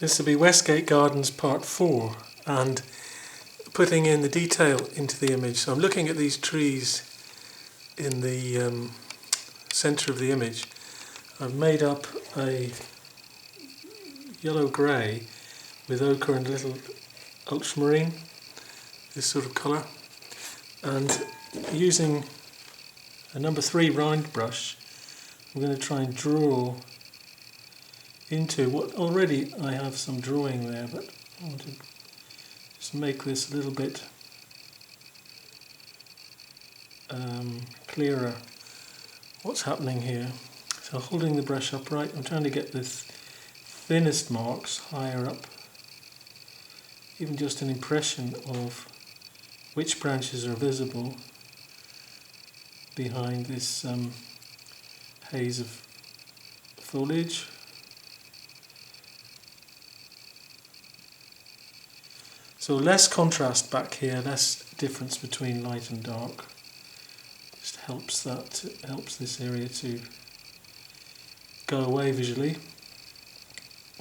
This will be Westgate Gardens Part 4 and putting in the detail into the image. So I'm looking at these trees in the centre of the image. I've made up a yellow-grey with ochre and a little ultramarine, this sort of colour, and using a number 3 round brush I'm going to try and draw into what already I have some drawing there, but I want to just make this a little bit clearer what's happening here. So holding the brush upright, I'm trying to get the thinnest marks higher up, even just an impression of which branches are visible behind this haze of foliage. So less contrast back here, less difference between light and dark. Just helps this area to go away visually.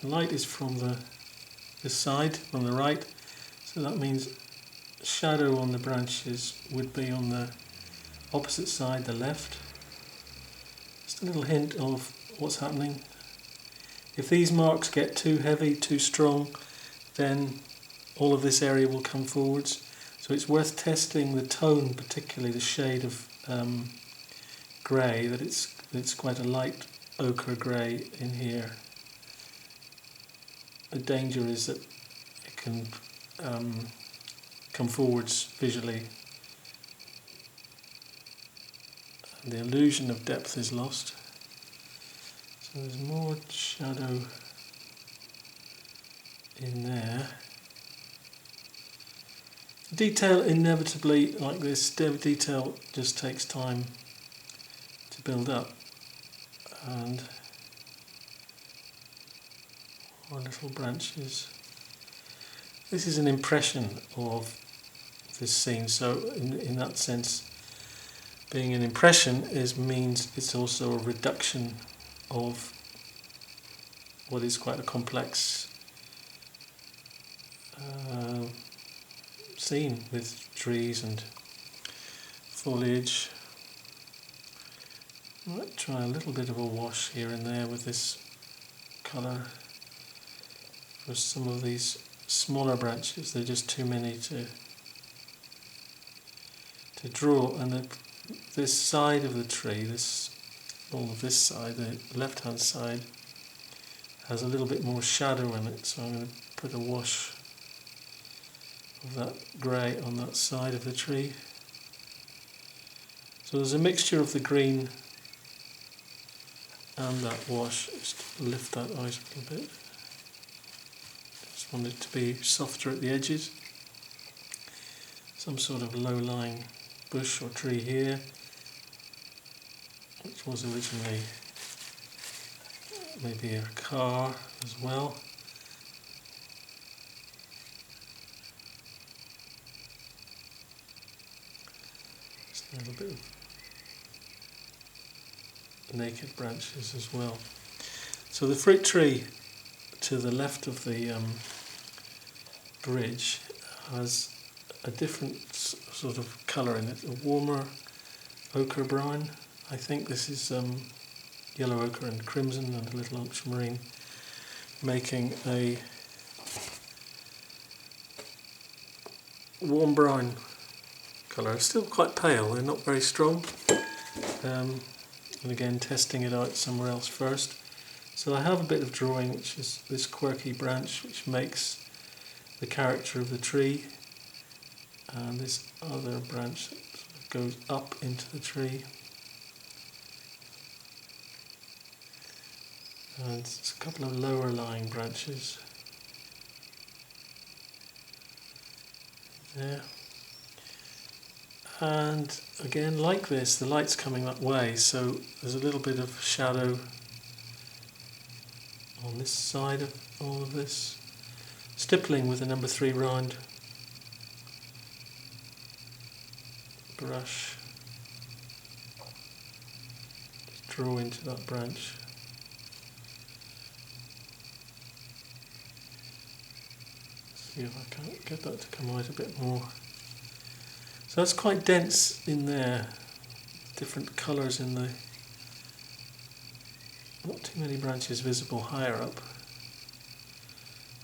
The light is from this side, from the right, so that means shadow on the branches would be on the opposite side, the left. Just a little hint of what's happening. If these marks get too heavy, too strong, then all of this area will come forwards. So it's worth testing the tone, particularly the shade of grey, that it's quite a light ochre grey in here. The danger is that it can come forwards visually. And the illusion of depth is lost. So there's more shadow in there. Detail inevitably, like this, detail just takes time to build up. And our little branches. This is an impression of this scene, so in that sense, being an impression means it's also a reduction of what is quite a complex scene with trees and foliage. I might try a little bit of a wash here and there with this colour for some of these smaller branches. They're just too many to draw, and this side of the tree, all of this side, the left hand side, has a little bit more shadow in it, so I'm going to put a wash of that grey on that side of the tree. So there's a mixture of the green and that wash. Just lift that out a little bit. Just want it to be softer at the edges. Some sort of low-lying bush or tree here, which was originally maybe a car as well. Just a little bit of naked branches as well. So the fruit tree to the left of the bridge has a different sort of colour in it, a warmer ochre brown. I think this is yellow ochre and crimson and a little ultramarine, making a warm brown colour. Still quite pale, they're not very strong. And again, testing it out somewhere else first. So I have a bit of drawing, which is this quirky branch which makes the character of the tree, and this other branch that sort of goes up into the tree. And it's a couple of lower lying branches there. And again, like this, the light's coming that way, so there's a little bit of shadow on this side of all of this. Stippling with a number 3 round brush. Just draw into that branch. See if I can get that to come out a bit more. So that's quite dense in there. Different colours in the... Not too many branches visible higher up,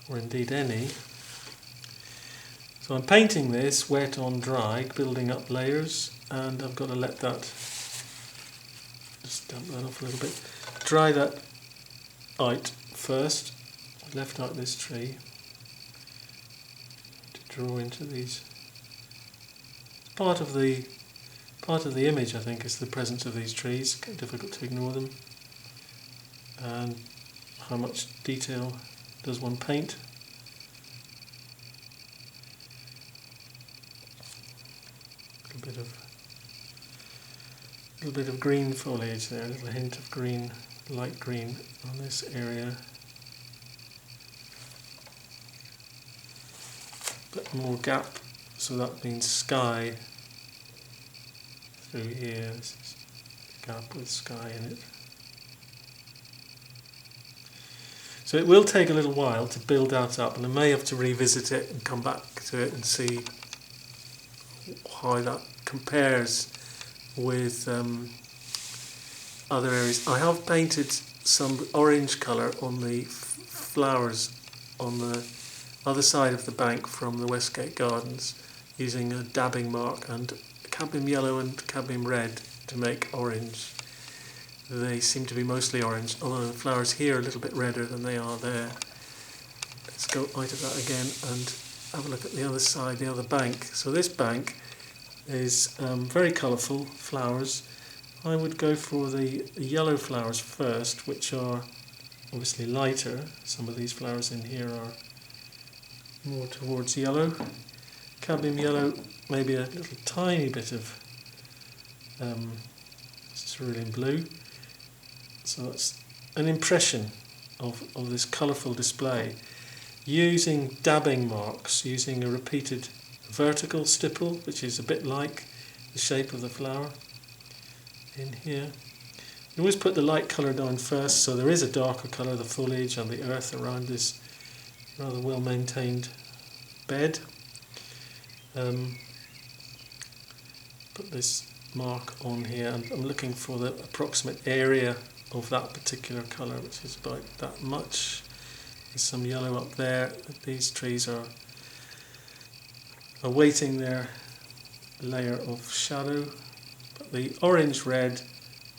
or indeed any. So I'm painting this wet on dry, building up layers, and I've got to let that, just damp that off a little bit, dry that out first. I left out this tree to draw into these. Part of the image, I think, is the presence of these trees. It's difficult to ignore them. And how much detail does one paint? A little bit of green foliage there, a little hint of green, light green on this area. A bit more gap, so that means sky through here. This is a gap with sky in it. So it will take a little while to build that up, and I may have to revisit it and come back to it and see how that compares with other areas. I have painted some orange colour on the flowers on the other side of the bank from the Westgate Gardens using a dabbing mark and cadmium yellow and cadmium red to make orange. They seem to be mostly orange, although the flowers here are a little bit redder than they are there. Let's go out of that again and have a look at the other side, the other bank. So this bank is very colourful flowers. I would go for the yellow flowers first, which are obviously lighter. Some of these flowers in here are more towards yellow. Cadmium yellow, maybe a little tiny bit of cerulean blue. So that's an impression of this colourful display. Using dabbing marks, using a repeated vertical stipple, which is a bit like the shape of the flower in here. You always put the light colour down first, so there is a darker colour, the foliage and the earth around this rather well maintained bed. Put this mark on here, and I'm looking for the approximate area of that particular colour, which is about that much. There's some yellow up there. These trees are awaiting their layer of shadow. But the orange red,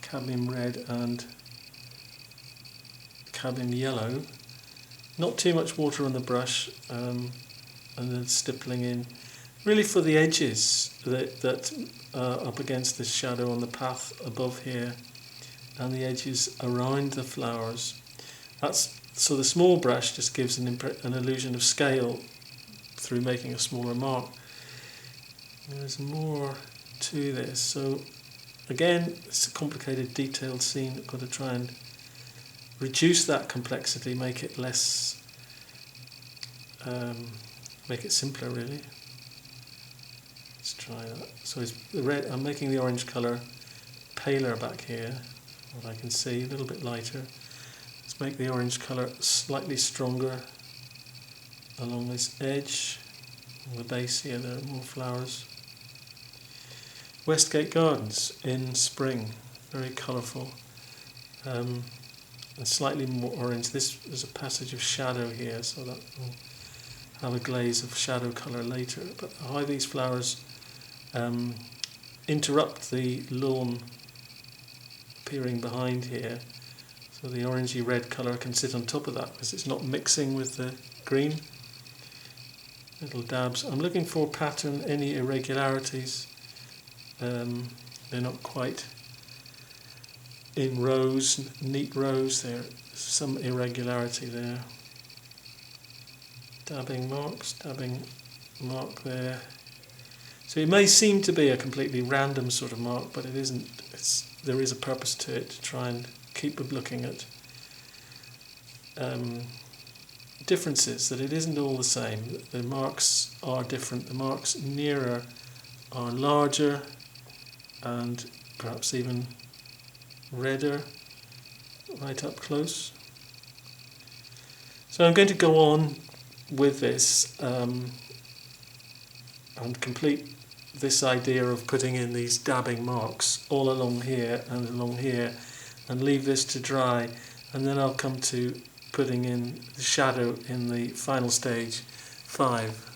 cadmium red and cadmium yellow, not too much water on the brush, and then stippling in really for the edges that are up against the shadow on the path above here and the edges around the flowers. So the small brush just gives an illusion of scale through making a smaller mark. There's more to this. So again, it's a complicated, detailed scene. I've got to try and reduce that complexity, make it less, make it simpler really. Let's try that. So it's the red. I'm making the orange colour paler back here, what I can see, a little bit lighter. Let's make the orange colour slightly stronger along this edge. On the base here there are more flowers. Westgate Gardens in spring, very colourful, and slightly more orange. There's a passage of shadow here, so that will have a glaze of shadow colour later. But how these flowers interrupt the lawn appearing behind here, so the orangey red colour can sit on top of that because it's not mixing with the green. Little dabs. I'm looking for pattern, any irregularities. They're not quite in rows, neat rows. There's some irregularity there. Dabbing mark there. So it may seem to be a completely random sort of mark, but it isn't. There is a purpose to it, to try and keep looking at differences, that it isn't all the same. The marks are different. The marks nearer are larger and perhaps even redder right up close. So I'm going to go on with this and complete this idea of putting in these dabbing marks all along here and along here, and leave this to dry, and then I'll come to putting in the shadow in the final stage 5.